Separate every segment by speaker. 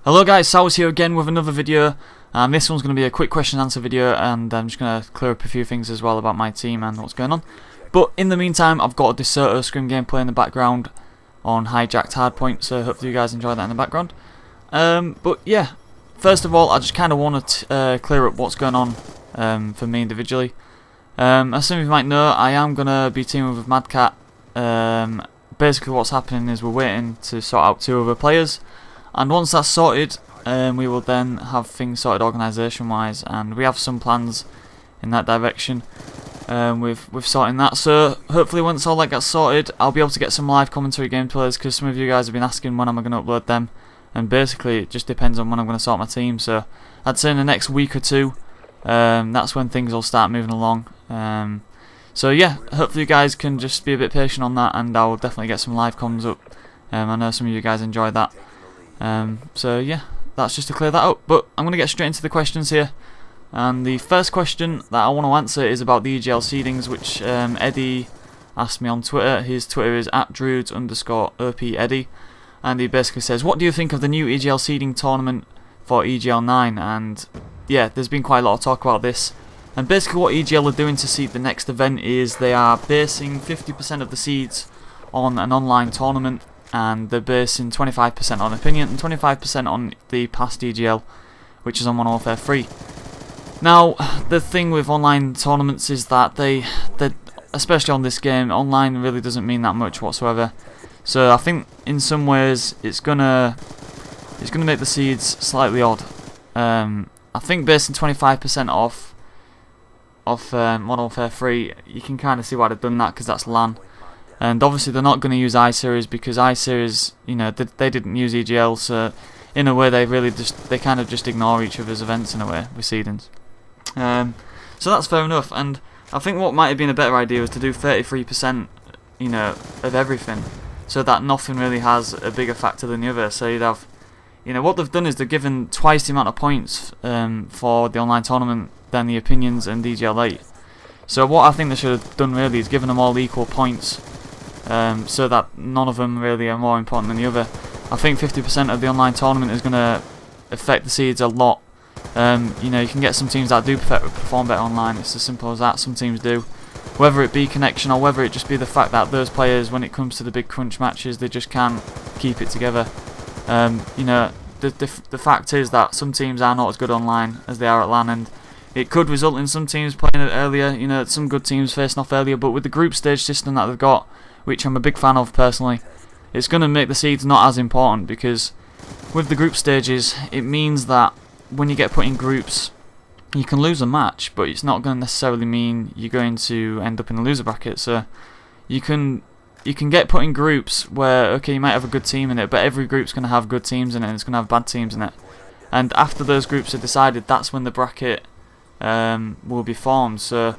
Speaker 1: Hello guys, Sowerz here again with another video, and this one's going to be a quick question and answer video, and I'm just going to clear up a few things as well about my team and what's going on. But in the meantime, I've got a DeSoto scrim gameplay in the background on hijacked hardpoint, so hopefully you guys enjoy that in the background. But yeah, first of all, I just kind of want to clear up what's going on for me individually. As some of you might know, I am going to be teaming with Madcat. Basically what's happening is we're waiting to sort out 2 other players. And once that's sorted, we will then have things sorted organisation wise, and we have some plans in that direction with sorting that. So hopefully once all that gets sorted, I'll be able to get some live commentary gameplays, because some of you guys have been asking when am I going to upload them, and basically it just depends on when I'm going to sort my team. So I'd say in the next week or 2, that's when things will start moving along. So yeah, hopefully you guys can just be a bit patient on that, and I'll definitely get some live comms up. I know some of you guys enjoy that. So yeah, that's just to clear that up. But I'm going to get straight into the questions here. And the first question that I want to answer is about the EGL seedings, which Eddie asked me on Twitter. His Twitter is @druids_OPEddie, and he basically says, what do you think of the new EGL seeding tournament for EGL9? And yeah, there's been quite a lot of talk about this. And basically what EGL are doing to seed the next event is they are basing 50% of the seeds on an online tournament, and they're basing 25% on opinion and 25% on the past EGL, which is on Modern Warfare 3. Now, the thing with online tournaments is that they especially on this game, online really doesn't mean that much whatsoever. So I think in some ways it's gonna make the seeds slightly odd. I think basing 25% off Modern Warfare 3, you can kind of see why they've done that, because that's LAN. And obviously they're not going to use iSeries, because iSeries, you know, they didn't use EGL, so in a way they kind of just ignore each other's events in a way with seedings. So that's fair enough, and I think what might have been a better idea was to do 33%, you know, of everything, so that nothing really has a bigger factor than the other. So you'd have, you know, what they've done is they've given twice the amount of points for the online tournament than the opinions and EGL8. So what I think they should have done really is given them all equal points. So that none of them really are more important than the other. I think 50% of the online tournament is going to affect the seeds a lot. You know, you can get some teams that do perform better online. It's as simple as that. Some teams do. Whether it be connection or whether it just be the fact that those players, when it comes to the big crunch matches, they just can't keep it together. You know, the fact is that some teams are not as good online as they are at LAN, and it could result in some teams playing it earlier. You know, some good teams facing off earlier. But with the group stage system that they've got, which I'm a big fan of personally, it's going to make the seeds not as important, because with the group stages it means that when you get put in groups you can lose a match, but it's not going to necessarily mean you're going to end up in the loser bracket. So you can get put in groups where, okay, you might have a good team in it, but every group's going to have good teams in it and it's going to have bad teams in it, and after those groups are decided, that's when the bracket will be formed. So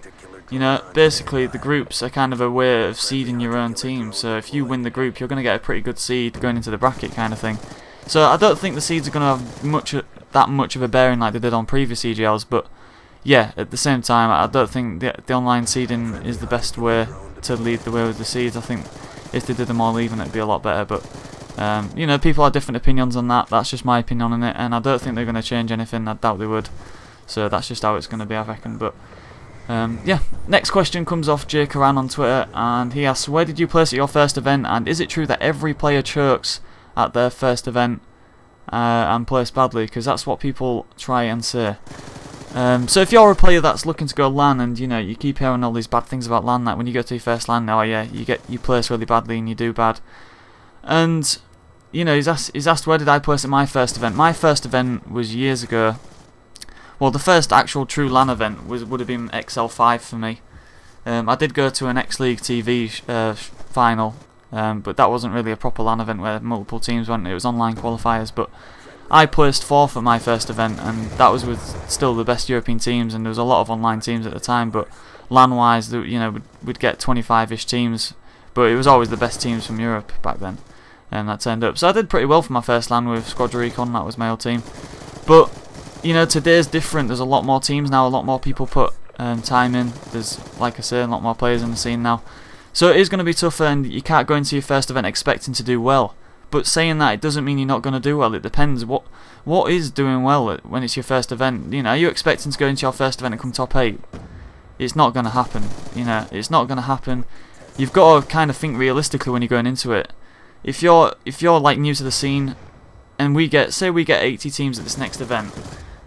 Speaker 1: you know, basically the groups are kind of a way of seeding your own team. So if you win the group, you're going to get a pretty good seed going into the bracket kind of thing. So I don't think the seeds are going to have that much of a bearing like they did on previous EGLs. But yeah, at the same time, I don't think the online seeding is the best way to lead the way with the seeds. I think if they did them all even, it'd be a lot better. But you know, people have different opinions on that. That's just my opinion on it, and I don't think they're going to change anything. I doubt they would. So that's just how it's going to be, I reckon. But yeah, next question comes off Jay Karan on Twitter, and he asks, where did you place at your first event, and is it true that every player chokes at their first event and plays badly? Because that's what people try and say. So if you're a player that's looking to go LAN, and you know, you keep hearing all these bad things about LAN, like when you go to your first LAN, oh yeah, you place really badly and you do bad. And you know, he's asked where did I place at my first event. My first event was years ago. Well, the first actual true LAN event would have been XL5 for me. I did go to an X-League TV final, but that wasn't really a proper LAN event where multiple teams went. It was online qualifiers, but I placed 4th at my first event, and that was with still the best European teams, and there was a lot of online teams at the time. But LAN-wise, you know, we'd get 25-ish teams, but it was always the best teams from Europe back then, and that turned up. So I did pretty well for my first LAN with Squad Recon. That was my old team, but you know, today's different. There's a lot more teams now, a lot more people put time in. There's, like I say, a lot more players in the scene now. So it is going to be tougher, and you can't go into your first event expecting to do well. But saying that, it doesn't mean you're not going to do well. It depends what is doing well when it's your first event. You know, are you expecting to go into your first event and come top 8? It's not going to happen. You know, it's not going to happen. You've got to kind of think realistically when you're going into it. If you're like new to the scene, and say we get 80 teams at this next event.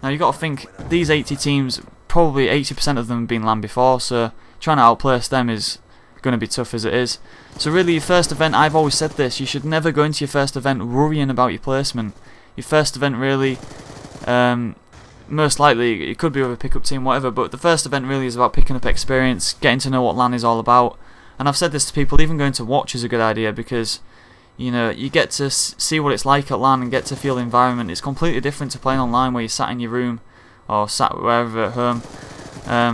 Speaker 1: Now you've got to think these 80 teams, probably 80% of them have been LAN before, so trying to outplace them is going to be tough as it is. So really, your first event, I've always said this, you should never go into your first event worrying about your placement. Your first event really, most likely, it could be with a pickup team, whatever, but the first event really is about picking up experience, getting to know what LAN is all about. And I've said this to people, even going to watch is a good idea, because you know, you get to see what it's like at LAN and get to feel the environment. It's completely different to playing online where you're sat in your room or sat wherever at home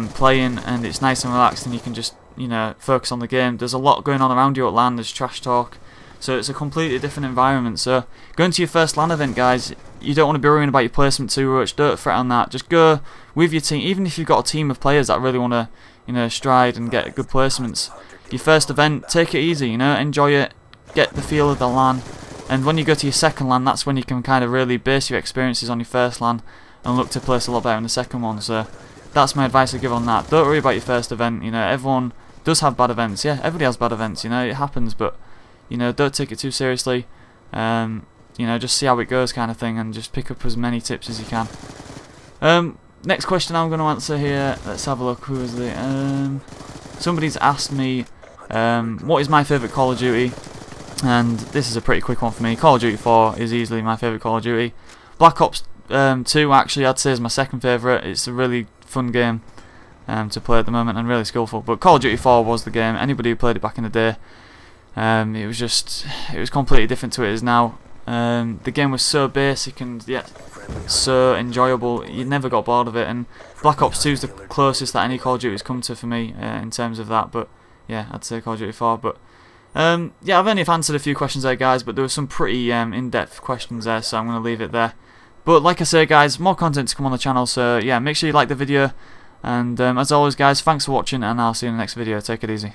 Speaker 1: playing, and it's nice and relaxed and you can just, you know, focus on the game. There's a lot going on around you at LAN, there's trash talk, so it's a completely different environment. So going to your first LAN event, guys, you don't want to be worrying about your placement too much. Don't fret on that. Just go with your team, even if you've got a team of players that really want to, you know, stride and get good placements. Your first event, take it easy, you know, enjoy it. Get the feel of the LAN, and when you go to your second LAN, that's when you can kind of really base your experiences on your first LAN and look to place a lot better in the second one. So that's my advice I give on that. Don't worry about your first event. You know, everyone does have bad events. Yeah, everybody has bad events. You know, it happens, but you know, don't take it too seriously. You know, just see how it goes, kind of thing, and just pick up as many tips as you can. Next question I'm going to answer here. Let's have a look. Who is the? Somebody's asked me, what is my favourite Call of Duty? And this is a pretty quick one for me. Call of Duty 4 is easily my favourite Call of Duty. Black Ops 2 actually I'd say is my second favourite. It's a really fun game to play at the moment and really skillful. But Call of Duty 4 was the game. Anybody who played it back in the day, it was completely different to it is now. The game was so basic and yet so enjoyable. You never got bored of it. And Black Ops 2 is the closest that any Call of Duty has come to for me in terms of that. But yeah, I'd say Call of Duty 4. But yeah, I've only answered a few questions there, guys, but there were some pretty in-depth questions there, so I'm going to leave it there. But like I say, guys, more content to come on the channel, so yeah, make sure you like the video, and as always, guys, thanks for watching, and I'll see you in the next video. Take it easy.